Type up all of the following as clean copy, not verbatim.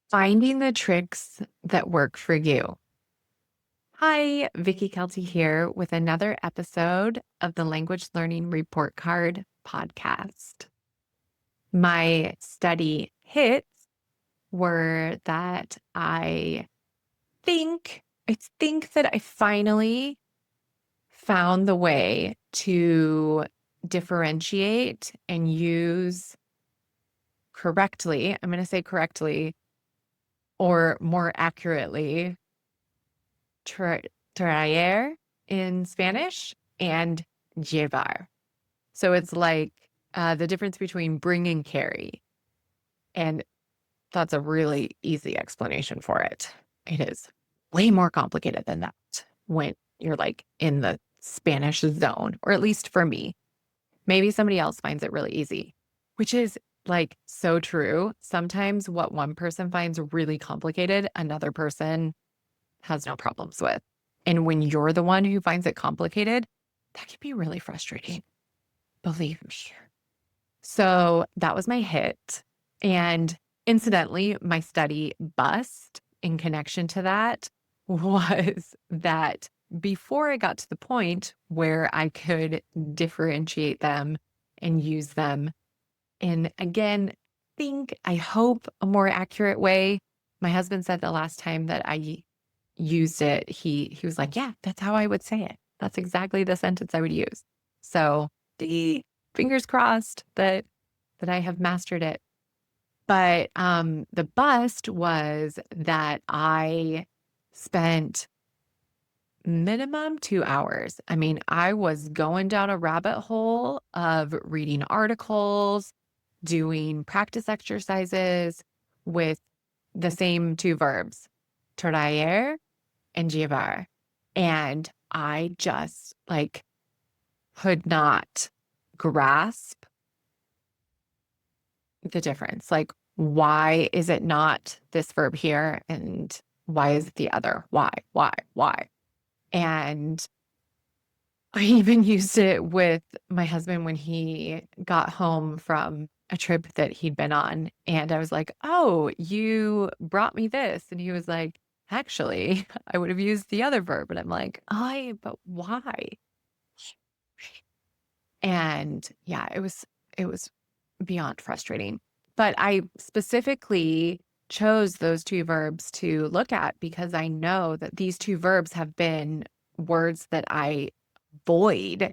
Finding the tricks that work for you. Hi, Vicky Kelty here with another episode of the Language Learning Report Card podcast. My study hits were that I think that I finally found the way to differentiate and use correctly. I'm going to say correctly or more accurately traer in Spanish and llevar. So it's like the difference between bring and carry. And that's a really easy explanation for it. It is way more complicated than that when you're like in the Spanish zone, or at least for me. Maybe somebody else finds it really easy, which is like so true. Sometimes what one person finds really complicated, another person has no problems with. And when you're the one who finds it complicated, that can be really frustrating. Believe me. So that was my hit. And incidentally, my study bust in connection to that was that before I got to the point where I could differentiate them and use them in, again, I hope a more accurate way. My husband said the last time that I used it, he was like, yeah, that's how I would say it. That's exactly the sentence I would use. So the fingers crossed that I have mastered it. But the bust was that I spent minimum 2 hours. I mean, I was going down a rabbit hole of reading articles, doing practice exercises with the same two verbs, traer and llevar. And I just like could not grasp the difference. Like, why is it not this verb here? And why is it the other? Why? And I even used it with my husband when he got home from a trip that he'd been on. And I was like, oh, you brought me this. And he was like, actually, I would have used the other verb. And I'm like, but why? And yeah, it was beyond frustrating. But I specifically chose those two verbs to look at because I know that these two verbs have been words that I avoid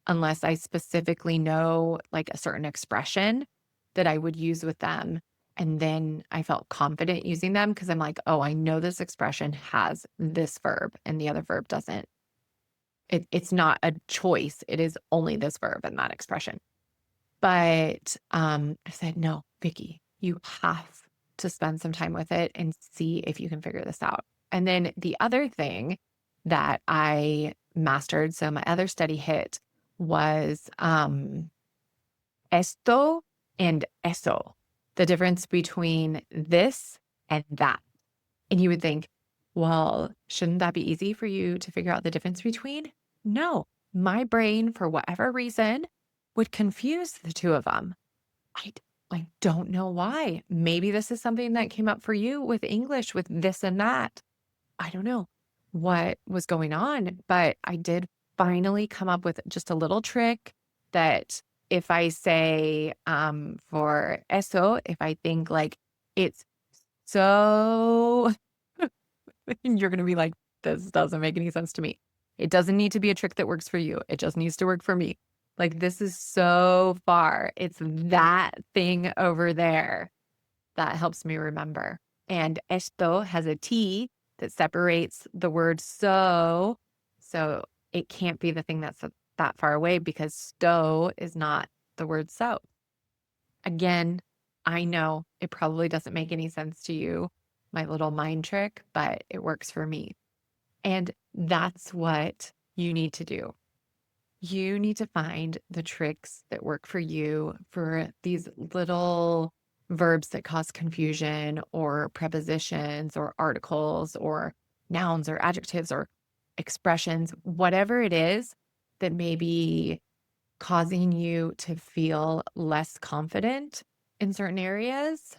unless I specifically know like a certain expression that I would use with them. And then I felt confident using them because I'm like, oh, I know this expression has this verb and the other verb doesn't. It's not a choice. It is only this verb and that expression. But I said, no, Vicky, you have to spend some time with it and see if you can figure this out. And then the other thing that I mastered, so my other study hit was esto and eso, the difference between this and that. And you would think, well, shouldn't that be easy for you to figure out the difference between? No, my brain, for whatever reason, would confuse the two of them. I don't know why. Maybe this is something that came up for you with English with this and that. I don't know what was going on, but I did finally come up with just a little trick that if I say for eso, if I think like it's so, you're going to be like, this doesn't make any sense to me. It doesn't need to be a trick that works for you. It just needs to work for me. Like, this is so far. It's that thing over there that helps me remember. And esto has a T that separates the word so. So it can't be the thing that's that far away because sto is not the word so. Again, I know it probably doesn't make any sense to you, my little mind trick, but it works for me. And that's what you need to do. You need to find the tricks that work for you for these little verbs that cause confusion, or prepositions, or articles, or nouns, or adjectives, or expressions, whatever it is that may be causing you to feel less confident in certain areas.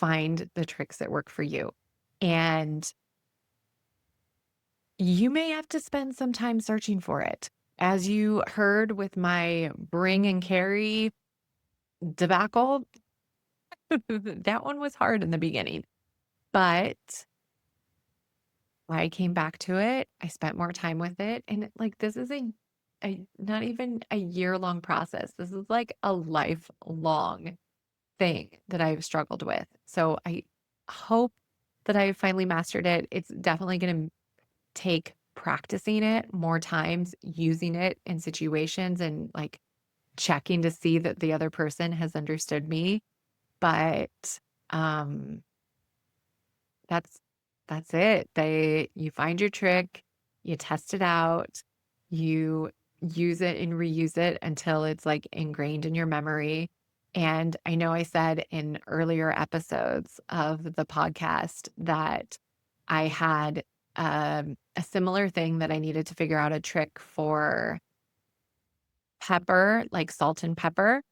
find the tricks that work for you. And you may have to spend some time searching for it. As you heard with my bring and carry debacle, that one was hard in the beginning, but I came back to it. I spent more time with it. And like, this is a not even a year-long process. This is like a lifelong thing that I've struggled with. So I hope that I finally mastered it. It's definitely going to take practicing it more times, using it in situations and like checking to see that the other person has understood me. But um that's that's it. You find your trick, you test it out, you use it and reuse it until it's like ingrained in your memory. And I know I said in earlier episodes of the podcast that I had a similar thing that I needed to figure out a trick for pepper, like salt and pepper,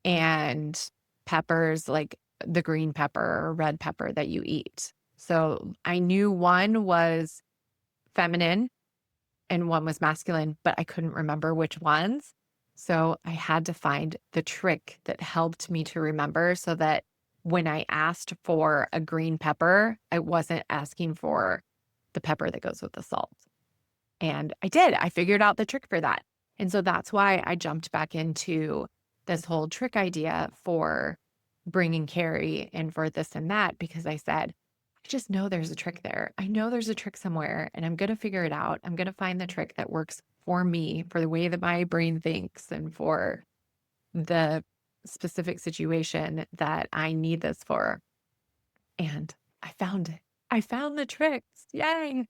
and peppers like the green pepper or red pepper that you eat. So I knew one was feminine and one was masculine, but I couldn't remember which ones. So I had to find the trick that helped me to remember so that when I asked for a green pepper, I wasn't asking for the pepper that goes with the salt. And I did. I figured out the trick for that. And so that's why I jumped back into this whole trick idea for bring and carry and for this and that, because I said, I just know there's a trick there. I know there's a trick somewhere and I'm going to figure it out. I'm going to find the trick that works for me, for the way that my brain thinks and for the specific situation that I need this for. And I found it. I found the tricks. Yay.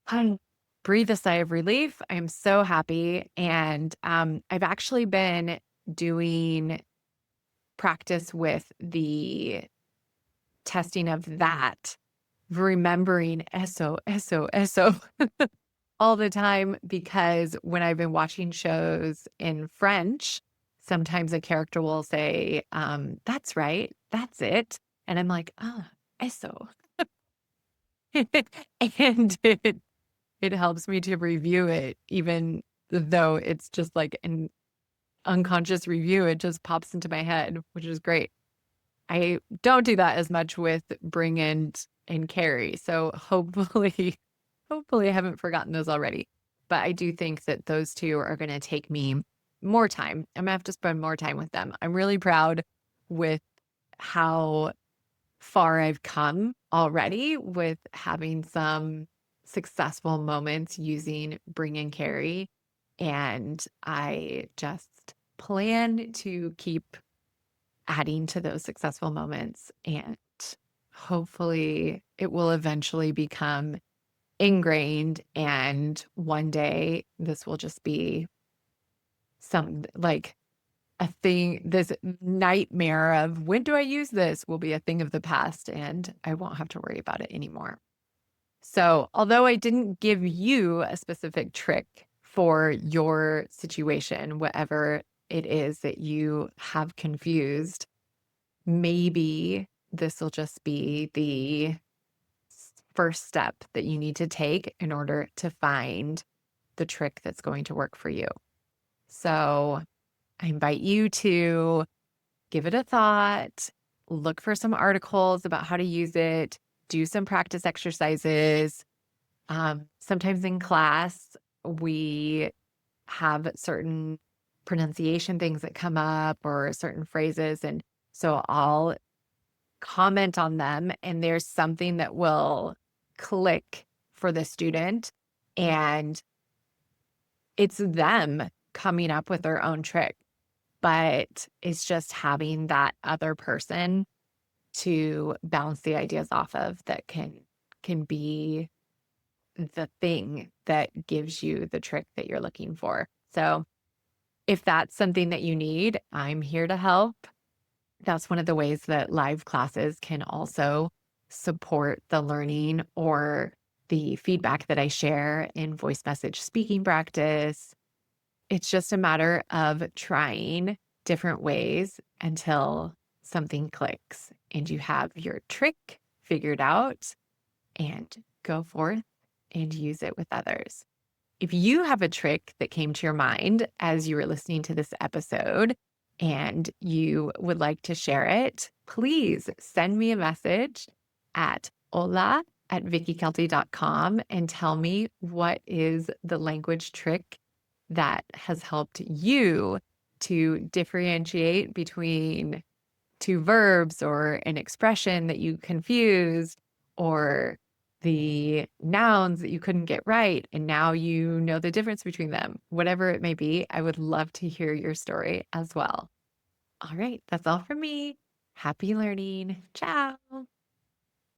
I breathe a sigh of relief. I'm so happy. And I've actually been doing practice with the testing of that, remembering eso all the time, because when I've been watching shows in French, sometimes a character will say, that's right, that's it. And I'm like, eso. And it helps me to review it, even though it's just like an unconscious review. It just pops into my head, which is great. I don't do that as much with bring and carry. So hopefully I haven't forgotten those already. But I do think that those two are going to take me more time. I'm going to have to spend more time with them. I'm really proud with how far I've come already with having some successful moments using bring and carry. And I just plan to keep adding to those successful moments. And hopefully it will eventually become ingrained. And one day this will just be some like a thing, this nightmare of when do I use this will be a thing of the past and I won't have to worry about it anymore. So although I didn't give you a specific trick for your situation, whatever it is that you have confused, maybe this will just be the first step that you need to take in order to find the trick that's going to work for you. So I invite you to give it a thought, look for some articles about how to use it, do some practice exercises. Sometimes in class, we have certain pronunciation things that come up or certain phrases. And so I'll comment on them and there's something that will click for the student and it's them coming up with their own trick. But it's just having that other person to bounce the ideas off of that can be the thing that gives you the trick that you're looking for. So if that's something that you need, I'm here to help. That's one of the ways that live classes can also support the learning or the feedback that I share in voice message speaking practice. It's just a matter of trying different ways until something clicks. and you have your trick figured out, and go forth and use it with others. If you have a trick that came to your mind as you were listening to this episode and you would like to share it, please send me a message at hola@vickykelty.com and tell me what is the language trick that has helped you to differentiate between two verbs or an expression that you confused, or the nouns that you couldn't get right, and now you know the difference between them. Whatever it may be, I would love to hear your story as well. All right, that's all from me. Happy learning. Ciao.